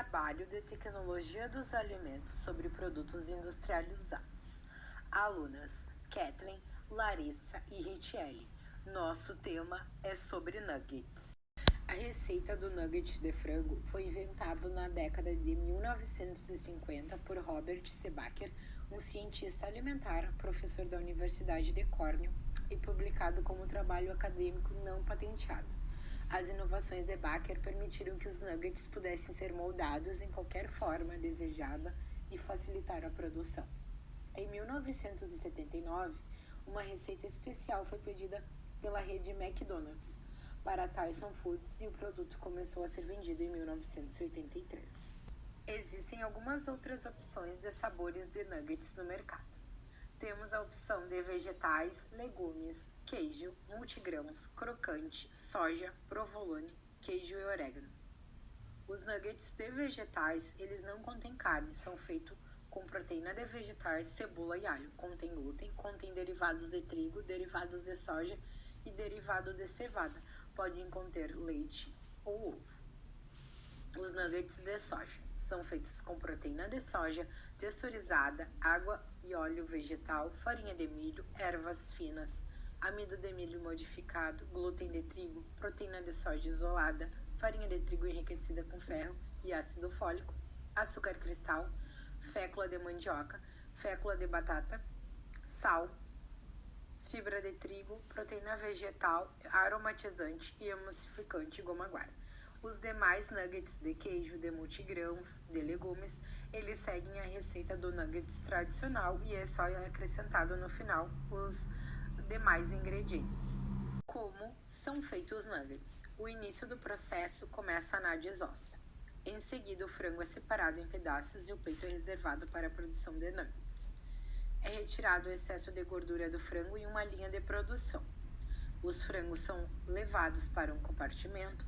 Trabalho de Tecnologia dos Alimentos sobre Produtos Industrializados. Alunas Kathleen, Larissa e Richelle. Nosso tema é sobre nuggets. A receita do nugget de frango foi inventada na década de 1950 por Robert C. Baker, um cientista alimentar, professor da Universidade de Cornell, e publicado como trabalho acadêmico não patenteado. As inovações de Baker permitiram que os nuggets pudessem ser moldados em qualquer forma desejada e facilitar a produção. Em 1979, uma receita especial foi pedida pela rede McDonald's para Tyson Foods e o produto começou a ser vendido em 1983. Existem algumas outras opções de sabores de nuggets no mercado. Temos a opção de vegetais, legumes, queijo, multigrãos, crocante, soja, provolone, queijo e orégano. Os nuggets de vegetais, eles não contêm carne, são feitos com proteína de vegetais, cebola e alho. Contém glúten, contém derivados de trigo, derivados de soja e derivado de cevada. Podem conter leite ou ovo. Os nuggets de soja são feitos com proteína de soja, texturizada, água e óleo vegetal, farinha de milho, ervas finas, amido de milho modificado, glúten de trigo, proteína de soja isolada, farinha de trigo enriquecida com ferro e ácido fólico, açúcar cristal, fécula de mandioca, fécula de batata, sal, fibra de trigo, proteína vegetal, aromatizante e emulsificante goma guara. Os demais nuggets de queijo, de multigrãos, de legumes, eles seguem a receita do nuggets tradicional e é só acrescentado no final os demais ingredientes. Como são feitos os nuggets? O início do processo começa na desossa. Em seguida, o frango é separado em pedaços e o peito é reservado para a produção de nuggets. É retirado o excesso de gordura do frango em uma linha de produção. Os frangos são levados para um compartimento.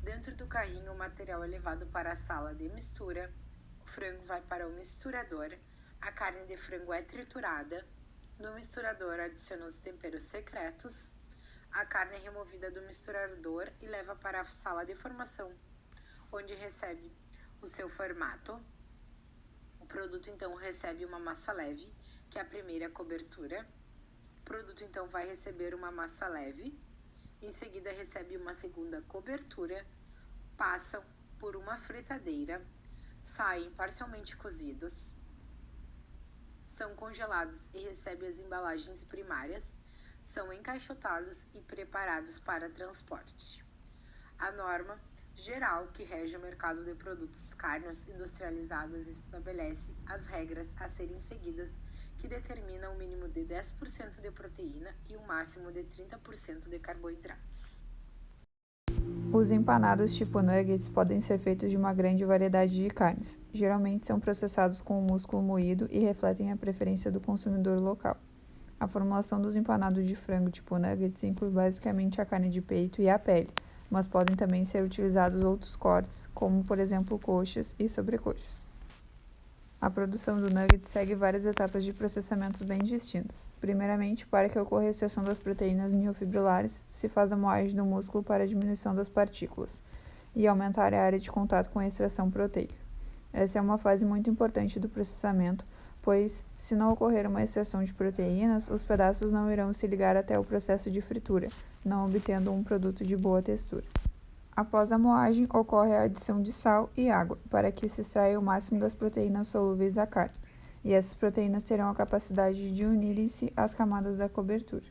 Dentro do carrinho, o material é levado para a sala de mistura, o frango vai para o misturador, a carne de frango é triturada, no misturador adiciona os temperos secretos, a carne é removida do misturador e leva para a sala de formação, onde recebe o seu formato. O produto então recebe uma massa leve, que é a primeira cobertura. O produto então vai receber uma massa leve. Em seguida, recebe uma segunda cobertura, passam por uma fritadeira, saem parcialmente cozidos, são congelados e recebem as embalagens primárias, são encaixotados e preparados para transporte. A norma geral que rege o mercado de produtos carnes industrializados estabelece as regras a serem seguidas, que determina um mínimo de 10% de proteína e um máximo de 30% de carboidratos. Os empanados tipo nuggets podem ser feitos de uma grande variedade de carnes. Geralmente são processados com o músculo moído e refletem a preferência do consumidor local. A formulação dos empanados de frango tipo nuggets inclui basicamente a carne de peito e a pele, mas podem também ser utilizados outros cortes, como por exemplo coxas e sobrecoxas. A produção do nugget segue várias etapas de processamento bem distintas. Primeiramente, para que ocorra a extração das proteínas miofibrilares, se faz a moagem do músculo para a diminuição das partículas e aumentar a área de contato com a extração proteica. Essa é uma fase muito importante do processamento, pois, se não ocorrer uma extração de proteínas, os pedaços não irão se ligar até o processo de fritura, não obtendo um produto de boa textura. Após a moagem, ocorre a adição de sal e água, para que se extraia o máximo das proteínas solúveis da carne, e essas proteínas terão a capacidade de unirem-se às camadas da cobertura.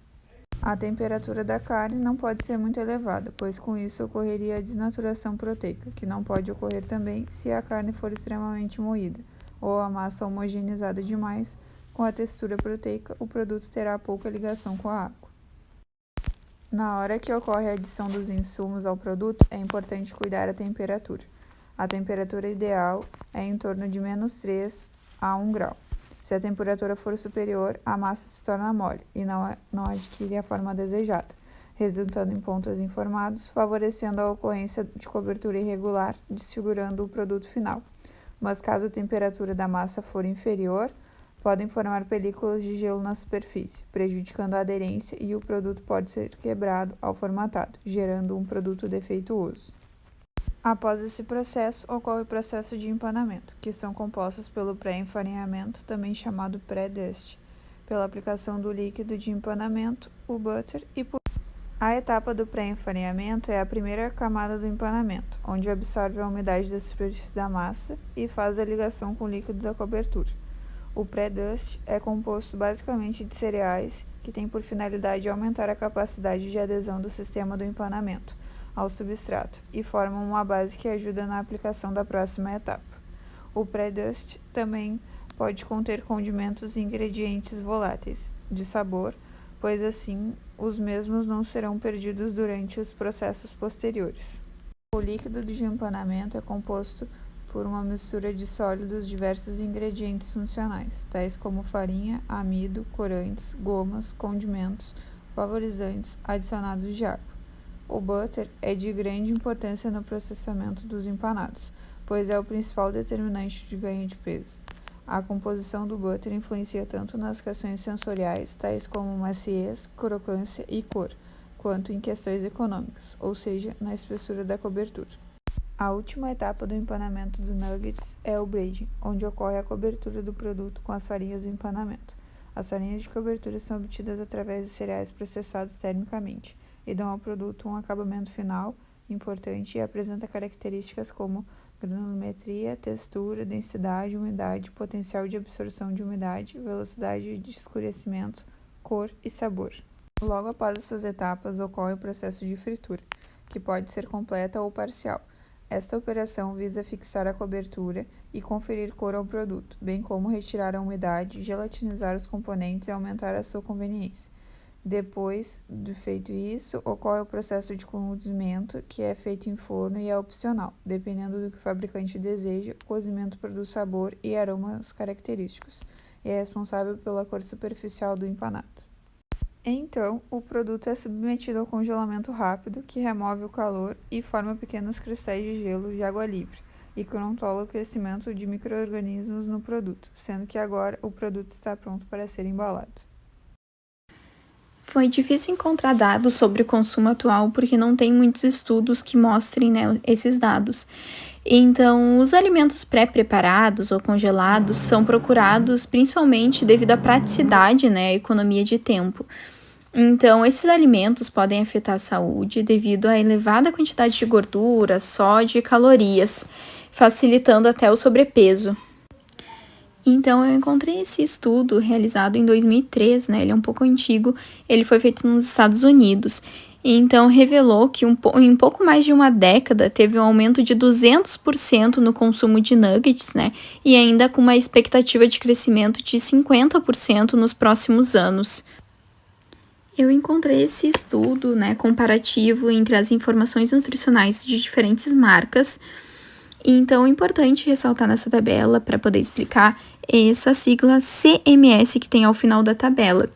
A temperatura da carne não pode ser muito elevada, pois com isso ocorreria a desnaturação proteica, que não pode ocorrer também se a carne for extremamente moída, ou a massa homogeneizada demais. Com a textura proteica, o produto terá pouca ligação com a água. Na hora que ocorre a adição dos insumos ao produto, é importante cuidar a temperatura. A temperatura ideal é em torno de -3 a 1 grau. Se a temperatura for superior, a massa se torna mole e não adquire a forma desejada, resultando em pontos informados, favorecendo a ocorrência de cobertura irregular, desfigurando o produto final. Mas caso a temperatura da massa for inferior, podem formar películas de gelo na superfície, prejudicando a aderência e o produto pode ser quebrado ao formatado, gerando um produto defeituoso. Após esse processo, ocorre o processo de empanamento, que são compostos pelo pré-enfarinhamento, também chamado pré-dust, pela aplicação do líquido de empanamento, o butter, e por a etapa do pré-enfarinhamento é a primeira camada do empanamento, onde absorve a umidade da superfície da massa e faz a ligação com o líquido da cobertura. O pré-dust é composto basicamente de cereais, que tem por finalidade aumentar a capacidade de adesão do sistema do empanamento ao substrato e formam uma base que ajuda na aplicação da próxima etapa. O pré-dust também pode conter condimentos e ingredientes voláteis de sabor, pois assim os mesmos não serão perdidos durante os processos posteriores. O líquido de empanamento é composto por uma mistura de sólidos diversos ingredientes funcionais, tais como farinha, amido, corantes, gomas, condimentos, flavorizantes, adicionados de água. O butter é de grande importância no processamento dos empanados, pois é o principal determinante de ganho de peso. A composição do butter influencia tanto nas questões sensoriais, tais como maciez, crocância e cor, quanto em questões econômicas, ou seja, na espessura da cobertura. A última etapa do empanamento do nuggets é o braiding, onde ocorre a cobertura do produto com as farinhas do empanamento. As farinhas de cobertura são obtidas através dos cereais processados termicamente e dão ao produto um acabamento final importante e apresenta características como granulometria, textura, densidade, umidade, potencial de absorção de umidade, velocidade de escurecimento, cor e sabor. Logo após essas etapas, ocorre o processo de fritura, que pode ser completa ou parcial. Esta operação visa fixar a cobertura e conferir cor ao produto, bem como retirar a umidade, gelatinizar os componentes e aumentar a sua conveniência. Depois de feito isso, ocorre o processo de cozimento, que é feito em forno e é opcional. Dependendo do que o fabricante deseja, o cozimento produz sabor e aromas característicos e é responsável pela cor superficial do empanado. Então, o produto é submetido ao congelamento rápido, que remove o calor e forma pequenos cristais de gelo de água livre, e controla o crescimento de micro-organismos no produto, sendo que agora o produto está pronto para ser embalado. Foi difícil encontrar dados sobre o consumo atual porque não tem muitos estudos que mostrem, né, esses dados. Então, os alimentos pré-preparados ou congelados são procurados principalmente devido à praticidade, né, à economia de tempo. Então, esses alimentos podem afetar a saúde devido à elevada quantidade de gordura, sódio e calorias, facilitando até o sobrepeso. Então, eu encontrei esse estudo realizado em 2003, né? Ele é um pouco antigo, ele foi feito nos Estados Unidos. Então, revelou que em pouco mais de uma década teve um aumento de 200% no consumo de nuggets, né? E ainda com uma expectativa de crescimento de 50% nos próximos anos. Eu encontrei esse estudo, né, comparativo entre as informações nutricionais de diferentes marcas. Então, é importante ressaltar nessa tabela, para poder explicar, essa sigla CMS que tem ao final da tabela,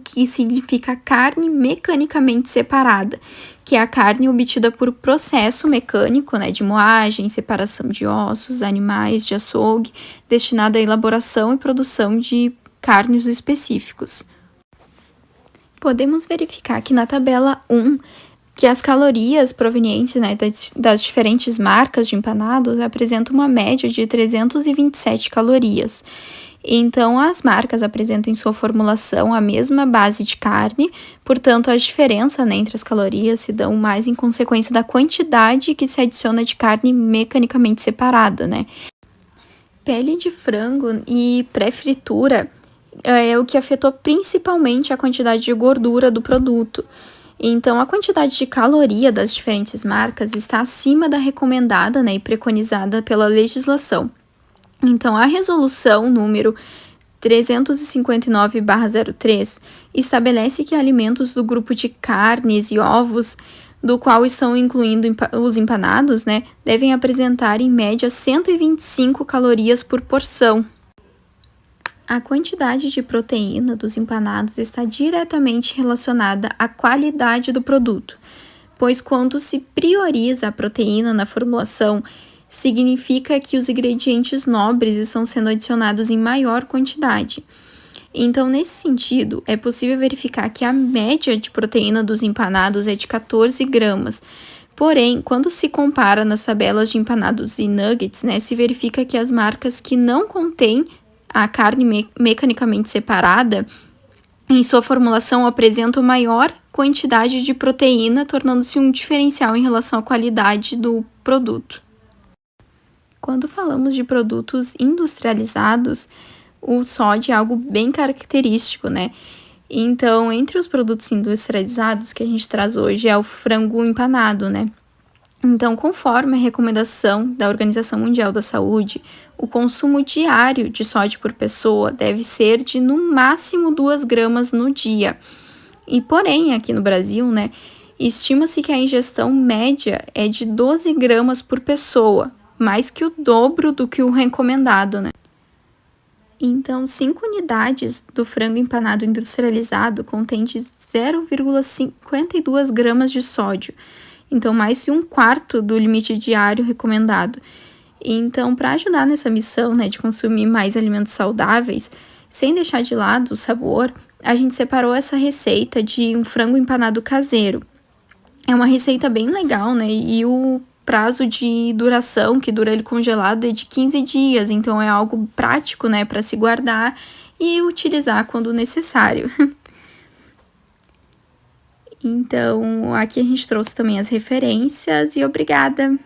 que significa carne mecanicamente separada, que é a carne obtida por processo mecânico, né, de moagem, separação de ossos, animais de açougue, destinada à elaboração e produção de carnes específicos. Podemos verificar aqui na tabela 1 que as calorias provenientes, né, das diferentes marcas de empanados apresentam uma média de 327 calorias. Então, as marcas apresentam em sua formulação a mesma base de carne, portanto, a diferença, né, entre as calorias se dão mais em consequência da quantidade que se adiciona de carne mecanicamente separada, né? Pele de frango e pré-fritura é o que afetou principalmente a quantidade de gordura do produto. Então, a quantidade de caloria das diferentes marcas está acima da recomendada, né, e preconizada pela legislação. Então, a resolução número 359/03 estabelece que alimentos do grupo de carnes e ovos, do qual estão incluindo os empanados, né, devem apresentar em média 125 calorias por porção. A quantidade de proteína dos empanados está diretamente relacionada à qualidade do produto, pois quando se prioriza a proteína na formulação, significa que os ingredientes nobres estão sendo adicionados em maior quantidade. Então, nesse sentido, é possível verificar que a média de proteína dos empanados é de 14 gramas, Porém, quando se compara nas tabelas de empanados e nuggets, né, se verifica que as marcas que não contêm a carne mecanicamente separada, em sua formulação apresentam maior quantidade de proteína, tornando-se um diferencial em relação à qualidade do produto. Quando falamos de produtos industrializados, o sódio é algo bem característico, né? Então, entre os produtos industrializados que a gente traz hoje é o frango empanado, né? Então, conforme a recomendação da Organização Mundial da Saúde, o consumo diário de sódio por pessoa deve ser de no máximo 2 gramas no dia. E porém, aqui no Brasil, né, estima-se que a ingestão média é de 12 gramas por pessoa, mais que o dobro do que o recomendado, né? Então, 5 unidades do frango empanado industrializado contém de 0,52 gramas de sódio. Então, mais de 1/4 do limite diário recomendado. Então, para ajudar nessa missão, né, de consumir mais alimentos saudáveis, sem deixar de lado o sabor, a gente separou essa receita de um frango empanado caseiro. É uma receita bem legal, né, e o prazo de duração, que dura ele congelado, é de 15 dias. Então, é algo prático, né, para se guardar e utilizar quando necessário. Então, aqui a gente trouxe também as referências e obrigada!